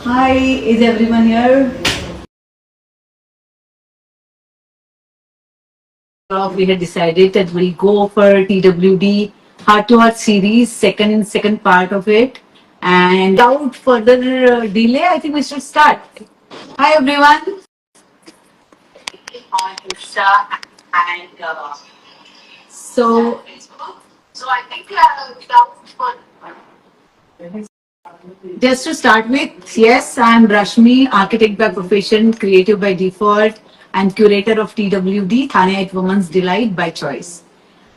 Hi, is everyone here? We had decided that we'll go for TWD Heart to Heart series, second part of it. And without further delay, I think we should start. Hi everyone. On Insta and so I think without further just to start with, yes, I'm Rashmi, architect by profession, creative by default, and curator of TWD, Thane Women's Delight by choice.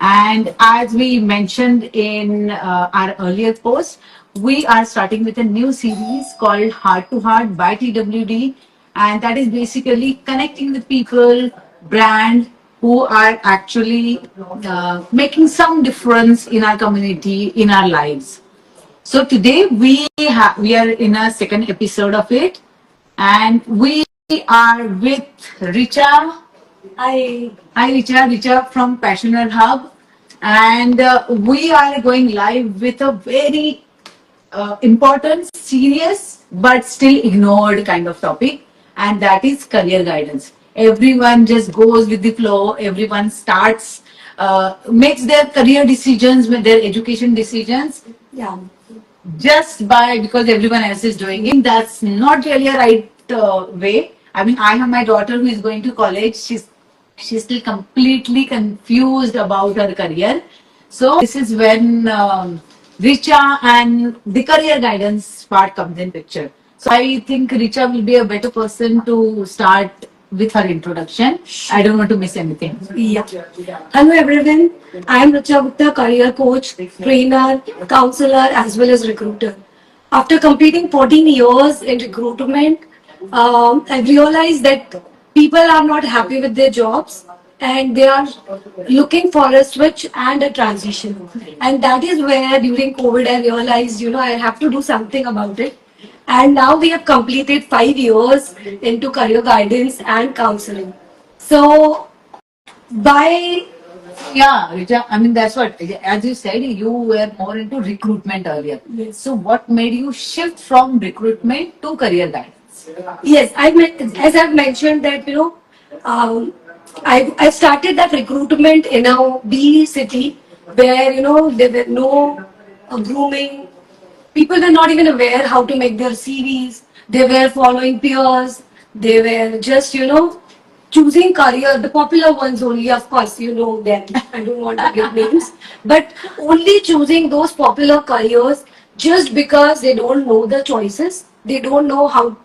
And as we mentioned in our earlier post, we are starting with a new series called Heart to Heart by TWD, and that is basically connecting the people, brand who are actually making some difference in our community, in our lives. So today we are in a second episode of it, and we are with Richa. Hi, Richa from Passioner Hub, and we are going live with a very important, serious, but still ignored kind of topic, and that is career guidance. Everyone just goes with the flow. Everyone starts, makes their career decisions, with their education decisions. Yeah, just by because everyone else is doing it. That's not really a right way. I mean, I have my daughter who is going to college. She's still completely confused about her career. So this is when Richa and the career guidance part comes in picture. So I think Richa will be a better person to start with her introduction. I don't want to miss anything. Yeah. Hello everyone. I am Richa Gupta, career coach, trainer, counselor, as well as recruiter. After completing 14 years in recruitment, I've realized that people are not happy with their jobs and they are looking for a switch and a transition. And that is where during COVID I realized, I have to do something about it. And now we have completed 5 years into career guidance and counseling. So by Yeah, Richa, I mean, that's what, as you said, you were more into recruitment earlier. yes, So, what made you shift from recruitment to career guidance? yes, as I've mentioned that um, I started that recruitment in a B city where there were no grooming. People were not even aware how to make their CVs. They were following peers. They were just choosing career, the popular ones only. Of course, you know them. I don't want to give names, but only choosing those popular careers just because they don't know the choices. They don't know how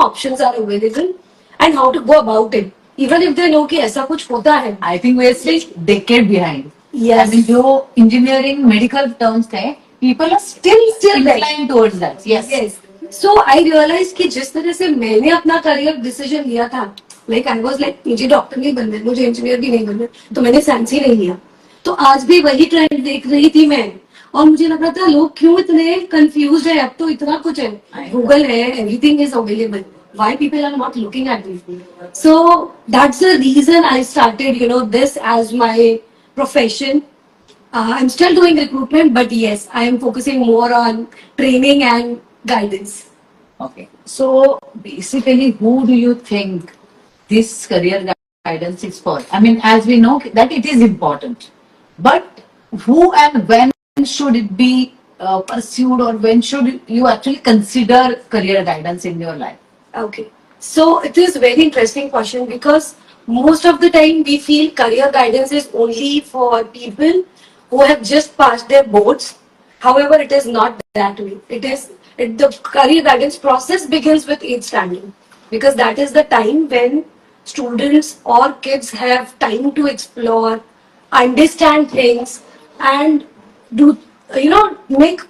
options are available and how to go about it. Even if they know कि ऐसा कुछ होता है. I think we're still decade behind. Yes. I mean, जो engineering, medical terms थे, people are still inclined towards that. Yes. Yes. So I realized कि जिस तरह से मैंने अपना करियर डिसीजन लिया था, लाइक आई वाज लाइक मुझे डॉक्टर नहीं बनना है, मुझे इंजीनियर भी नहीं बनना है, तो मैंने साइंस ही नहीं लिया. तो आज भी वही ट्रेंड देख रही थी मैं और मुझे लग रहा था लोग क्यों इतने कंफ्यूज है. अब तो इतना कुछ है, गूगल है, everything is available. Why people are not looking at this? So that's the reason I started, this as my profession. I'm still doing recruitment, but yes, I am focusing more on training and guidance. Okay. So, basically, who do you think this career guidance is for? I mean, as we know that it is important, but who and when should it be pursued, or when should you actually consider career guidance in your life? Okay. So it is very interesting question because most of the time we feel career guidance is only for people who have just passed their boards. However, it is not that way. The career guidance process begins with 8th standard because that is the time when students or kids have time to explore, understand things, and do make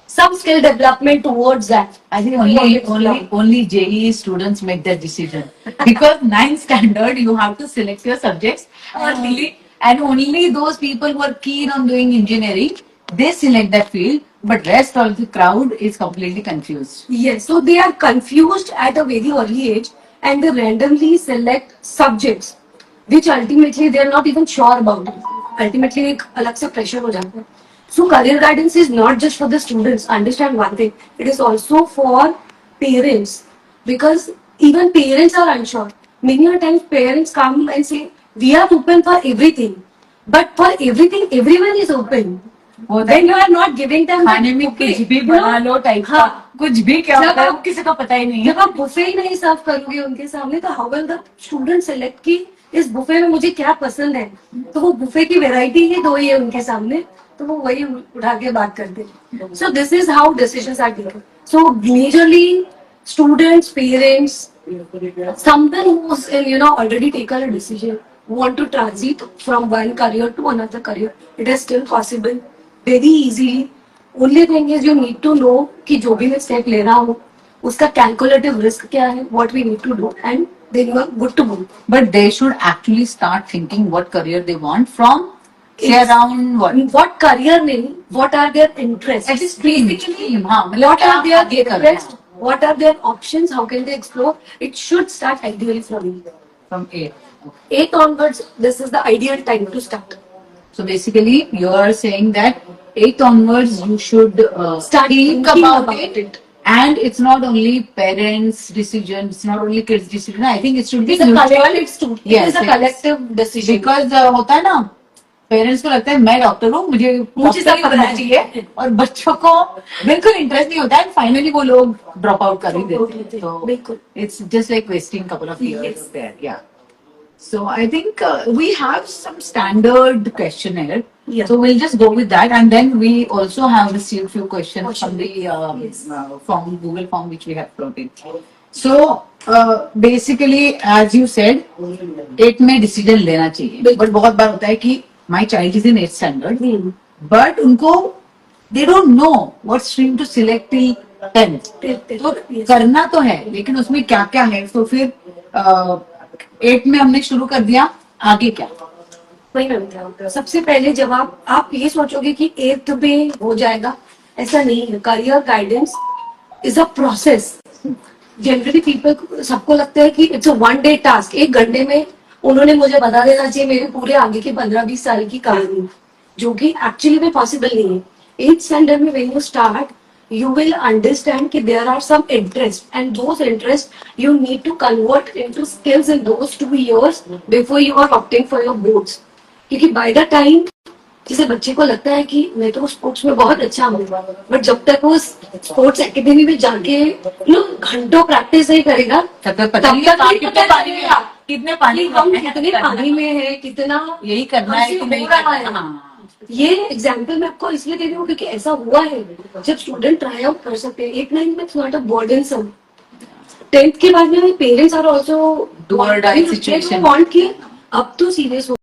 some skill development towards that. I think only JEE students make that decision because ninth standard you have to select your subjects early, and only those people who are keen on doing engineering they select that field, but rest of the crowd is completely confused. Yes, so they are confused at a very early age and they randomly select subjects which ultimately they are not even sure about it. Ultimately एक अलग से pressure हो जाता है. So career guidance is not just for the students. Understand one thing. It is also for parents, because even parents are unsure. Many a times parents come and say we are open for everything, but for everything everyone is open. When you are not giving them खाने में buffet, कुछ भी you know, बना लो type का, हाँ, कुछ भी क्या जब होता है आप- वो किसी को पता ही नहीं है. जब आप बुफे ही नहीं सर्व करोगे उनके सामने, तो how will the student select कि इस बुफे में मुझे क्या पसंद है? तो वो बुफे की वैरायटी ही दो ही है उनके सामने, तो वो वही उठा के बात करते हैं. So this is how decisions are taken. So majorly students, parents, someone who's already taken a decision, want to transit from one career to another career, it is still possible very easily. Only thing is you need to know कि जो भी मैं step ले रहा हूँ उसका calculative risk क्या है, what we need to do, and then you are good to go. But they should actually start thinking what career they want from say Yes. around What career नहीं, what are their interests? At least basically, हाँ, मतलब What क्या are their आगे करना है interests? What are their options? How can they explore? It should start ideally from from A. 8th onwards. This is the ideal time to start. So basically, you are saying that 8th onwards you should Start think thinking about about it. it. And it's not only parents' decision, it's not only kids' decision. I think it should be It's a mutual. collective. It Yes, is a yes. collective decision. Because होता है ना, parents को लगता है मैं doctor हूँ, मुझे मुझे डॉक्टर ही सब बनना पता है। चाहिए, और बच्चों को बिल्कुल इंटरेस्ट नहीं होता है. फाइनली वो लोग ड्रॉप आउट कर ही देते हैं. तो बिल्कुल. It's just like wasting couple of years Yes. There. या So I think we have some standard questionnaire. Yeah. So we'll just go with that, and then we also have received few questions from the Yes. from Google form which we have floated. So basically, as you said, 8 में decision लेना चाहिए. But बहुत बार होता है कि my child is in 8th standard, Hmm. but उनको they don't know what stream to select till 10th. तो Yes. करना तो है, लेकिन उसमें क्या क्या है. तो फिर 8 में हमने शुरू कर दिया, आगे क्या? वही मैं बता रहा हूँ. सबसे पहले जब आप ये सोचोगे कि 8th में हो जाएगा, ऐसा नहीं है. Career guidance is a process. Generally people, सबको लगता है कि it's a one day task. एक घंटे में उन्होंने मुझे बता देना चाहिए मेरे पूरे आगे के 15-20 साल की कहानी, जो कि एक्चुअली में पॉसिबल नहीं है. 8th स्टैंडर्ड में when you start, you will understand that there are some interests, and those interests you need to convert into skills in those 2 years before you are opting for your boards. क्योंकि by the time जैसे बच्चे को लगता है कि मैं तो sports में बहुत अच्छा हूँ, बट जब तक वो स्पोर्ट्स एकेडमी में जाके घंटों प्रैक्टिस नहीं करेगा, तब तक तब पता नहीं तक नहीं कितने पता पानी में चलेगा कितने पानी कि में हम है, कितने पानी में है, कितना यही करना है कि नहीं हो रहा करना है. है. हाँ. ये एग्जाम्पल मैं आपको इसलिए दे रही हूँ क्योंकि ऐसा हुआ है. जब स्टूडेंट ट्राई आउट कर सकते हैं 8-9 में, नॉट अ बर्डनसम. 10th के बाद में parents are also Do or die situation. Want कि अब तो सीरियस